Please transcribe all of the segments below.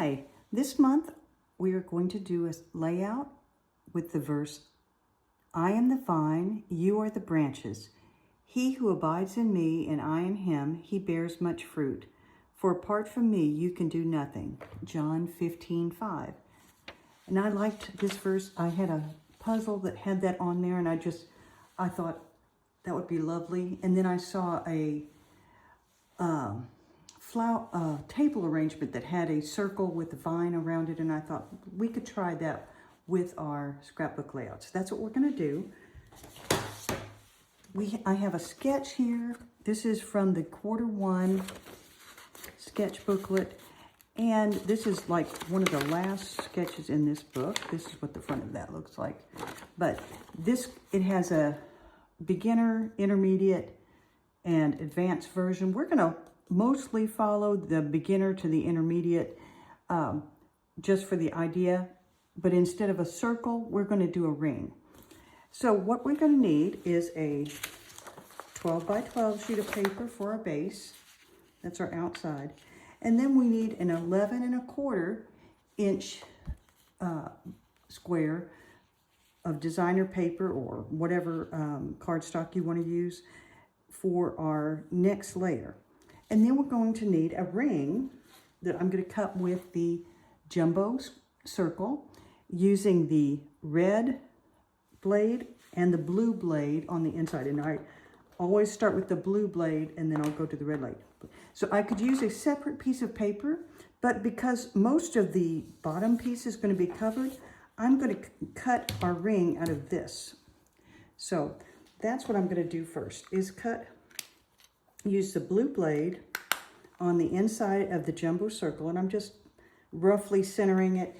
Hi, this month we are going to do a layout with the verse, I am the vine, you are the branches. He who abides in me and I in him, he bears much fruit. For apart from me, you can do nothing. John 15:5. And I liked this verse. I had a puzzle that had that on there, and I thought that would be lovely. And then I saw a table arrangement that had a circle with a vine around it, and I thought we could try that with our scrapbook layouts. That's what we're going to do. I have a sketch here. This is from the Q1 sketch booklet, and this is like one of the last sketches in this book. This is what the front of that looks like. But it has a beginner, intermediate, and advanced version. We're going to mostly follow the beginner to the intermediate just for the idea, but instead of a circle, we're going to do a ring. So what we're going to need is a 12 by 12 sheet of paper for our base. That's our outside. And then we need an 11¼ inch square of designer paper or whatever cardstock you want to use for our next layer. And then we're going to need a ring that I'm going to cut with the jumbo circle using the red blade and the blue blade on the inside. And I always start with the blue blade and then I'll go to the red blade. So I could use a separate piece of paper, but because most of the bottom piece is going to be covered, I'm going to cut our ring out of this. So that's what I'm going to do first, is use the blue blade on the inside of the jumbo circle, and I'm just roughly centering it.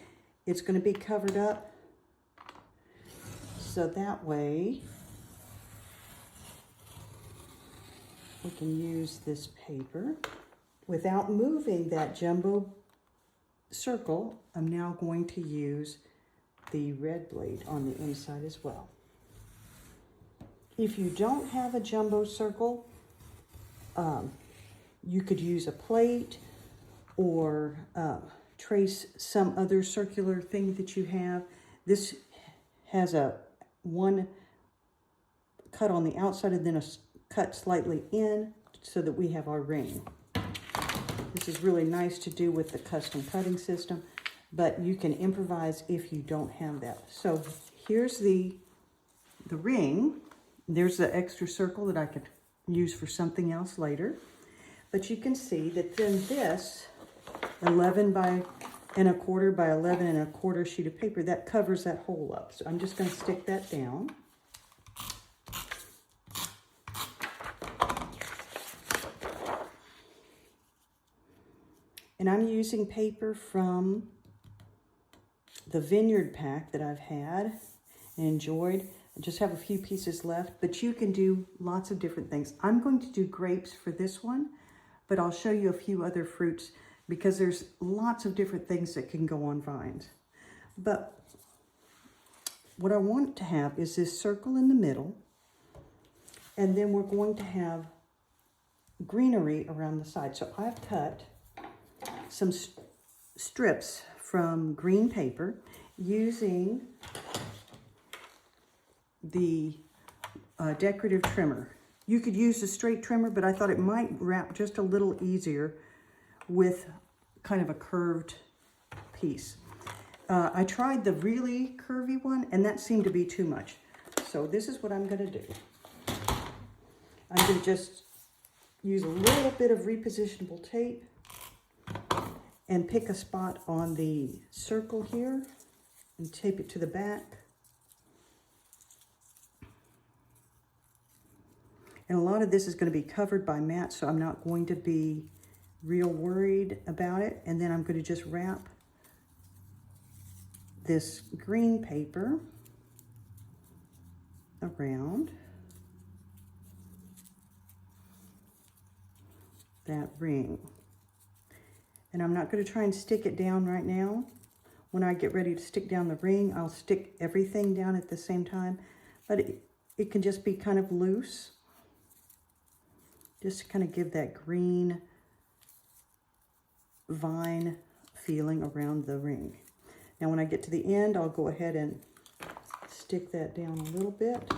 It's going to be covered up, so that way we can use this paper without moving that jumbo circle. I'm now going to use the red blade on the inside as well. If you don't have a jumbo circle, you could use a plate or trace some other circular thing that you have. This has one cut on the outside and then a cut slightly in so that we have our ring. This is really nice to do with the custom cutting system, but you can improvise if you don't have that. So here's the ring. There's the extra circle that I could use for something else later. But you can see that then this 11 by 1/4 by 11 1/4 sheet of paper, that covers that hole up. So I'm just going to stick that down. And I'm using paper from the Vineyard pack that I've had and enjoyed. I just have a few pieces left, but you can do lots of different things. I'm going to do grapes for this one, but I'll show you a few other fruits because there's lots of different things that can go on vines. But what I want to have is this circle in the middle, and then we're going to have greenery around the side. So I've cut some strips from green paper using the decorative trimmer. You could use a straight trimmer, but I thought it might wrap just a little easier with kind of a curved piece. I tried the really curvy one, and that seemed to be too much. So this is what I'm going to do. I'm going to just use a little bit of repositionable tape and pick a spot on the circle here and tape it to the back. And a lot of this is going to be covered by mat, so I'm not going to be real worried about it. And then I'm going to just wrap this green paper around that ring. And I'm not going to try and stick it down right now. When I get ready to stick down the ring, I'll stick everything down at the same time. But it can just be kind of loose. Just to kind of give that green vine feeling around the ring. Now when I get to the end, I'll go ahead and stick that down a little bit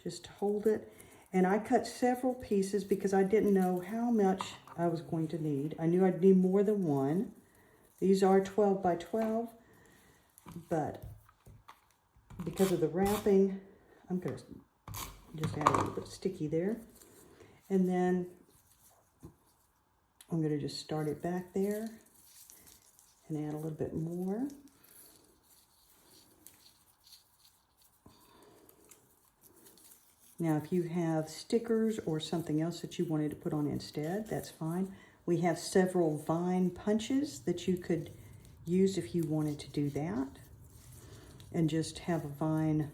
just to hold it. And I cut several pieces because I didn't know how much I was going to need. I knew I'd need more than one. These are 12 by 12, but because of the wrapping, I'm going to just add a little bit of sticky there. And then I'm going to just start it back there and add a little bit more. Now, if you have stickers or something else that you wanted to put on instead, that's fine. We have several vine punches that you could use if you wanted to do that. And just have a vine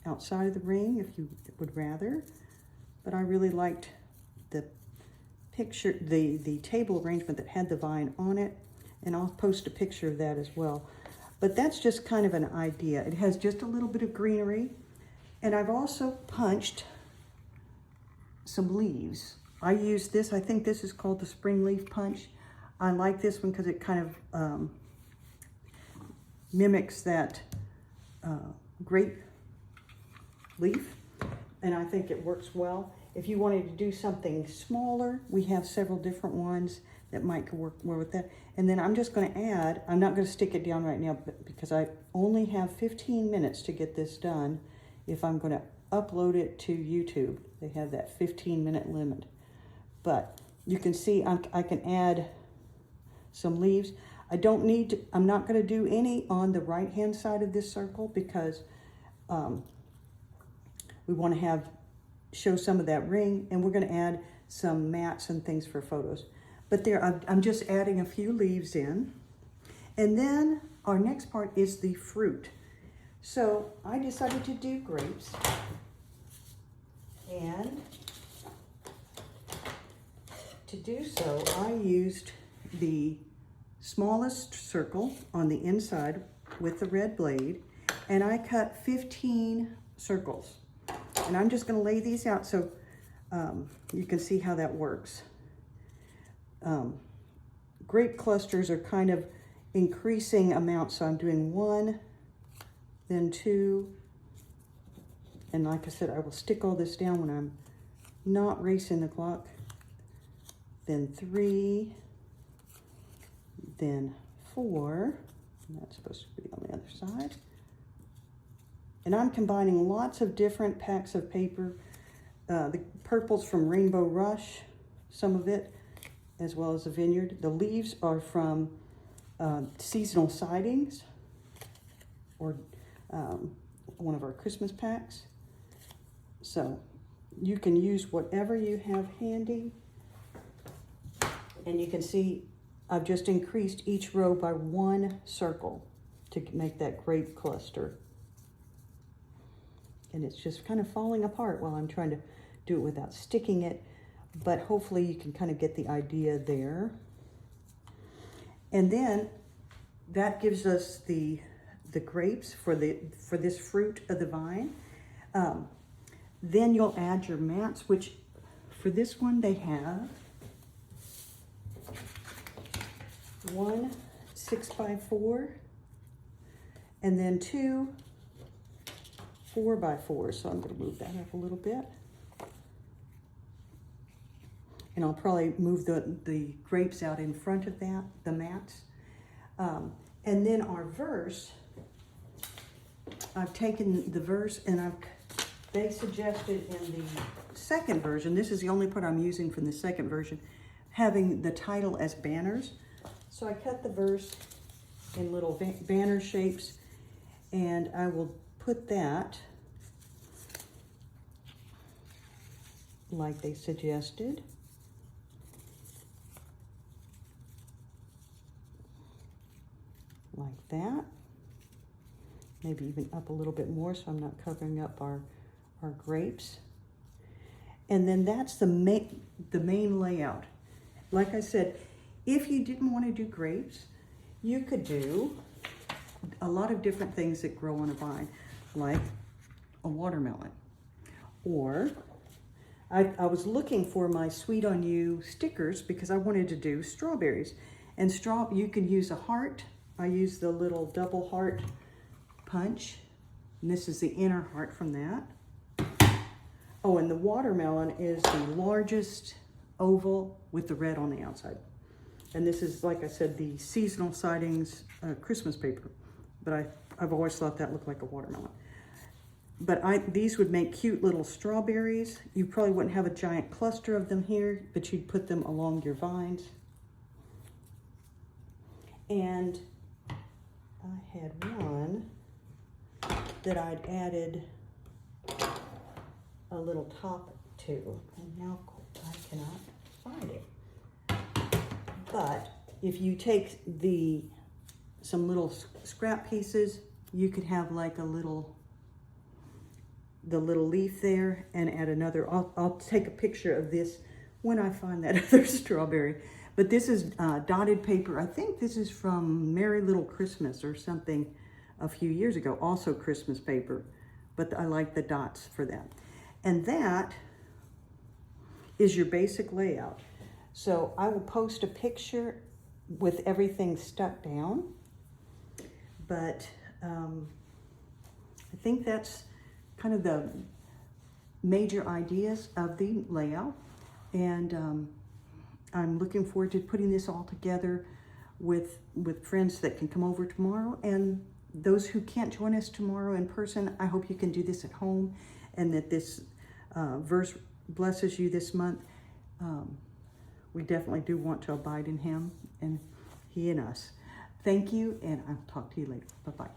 outside of the ring if you would rather. But I really liked the picture, the table arrangement that had the vine on it. And I'll post a picture of that as well. But that's just kind of an idea. It has just a little bit of greenery. And I've also punched some leaves. I use this, I think this is called the spring leaf punch. I like this one because it kind of mimics that grape leaf, and I think it works well. If you wanted to do something smaller, we have several different ones that might work more with that. And then I'm just going to add, I'm not going to stick it down right now because I only have 15 minutes to get this done. If I'm going to upload it to YouTube, they have that 15-minute limit. But you can see I can add some leaves. I don't need to, I'm not going to do any on the right-hand side of this circle because we want to show some of that ring, and we're going to add some mats and things for photos. But there, I'm just adding a few leaves in. And then our next part is the fruit. So I decided to do grapes, and to do so, I used the smallest circle on the inside with the red blade, and I cut 15 circles. And I'm just going to lay these out so you can see how that works. Grape clusters are kind of increasing amounts, so I'm doing 1, then 2, and like I said, I will stick all this down when I'm not racing the clock, then 3, then 4, and that's supposed to be on the other side. And I'm combining lots of different packs of paper, the purple's from Rainbow Rush, some of it, as well as the Vineyard. The leaves are from Seasonal Sidings, or one of our Christmas packs. So you can use whatever you have handy. And you can see I've just increased each row by 1 circle to make that grape cluster. And it's just kind of falling apart while I'm trying to do it without sticking it. But hopefully you can kind of get the idea there. And then that gives us the grapes for this fruit of the vine. Then you'll add your mats, which for this one they have 1 6x4 and then 2 4x4. So I'm going to move that up a little bit. And I'll probably move the grapes out in front of that, the mats. And then our verse, I've taken the verse and they suggested in the second version, this is the only part I'm using from the second version, having the title as banners. So I cut the verse in little banner shapes, and I will put that like they suggested. Like that. Maybe even up a little bit more so I'm not covering up our grapes. And then that's the main layout. Like I said, if you didn't want to do grapes, you could do a lot of different things that grow on a vine, like a watermelon. Or I was looking for my Sweet on You stickers because I wanted to do strawberries. And straw, you can use a heart. I use the little double heart punch. And this is the inner heart from that. Oh, and the watermelon is the largest oval with the red on the outside. And this is, like I said, the Seasonal Sightings Christmas paper. But I've always thought that looked like a watermelon. But these would make cute little strawberries. You probably wouldn't have a giant cluster of them here, but you'd put them along your vines. And I had one that I'd added a little top to, and now I cannot find it. But if you take some little scrap pieces, you could have like the little leaf there and add another. I'll take a picture of this when I find that other strawberry. But this is dotted paper. I think this is from Merry Little Christmas or something a few years ago, also Christmas paper. But I like the dots for that. And that is your basic layout. So I will post a picture with everything stuck down. But I think that's kind of the major ideas of the layout. And I'm looking forward to putting this all together with friends that can come over tomorrow. And those who can't join us tomorrow in person, I hope you can do this at home, and that this verse blesses you this month. We definitely do want to abide in him and he in us. Thank you, and I'll talk to you later. Bye-bye.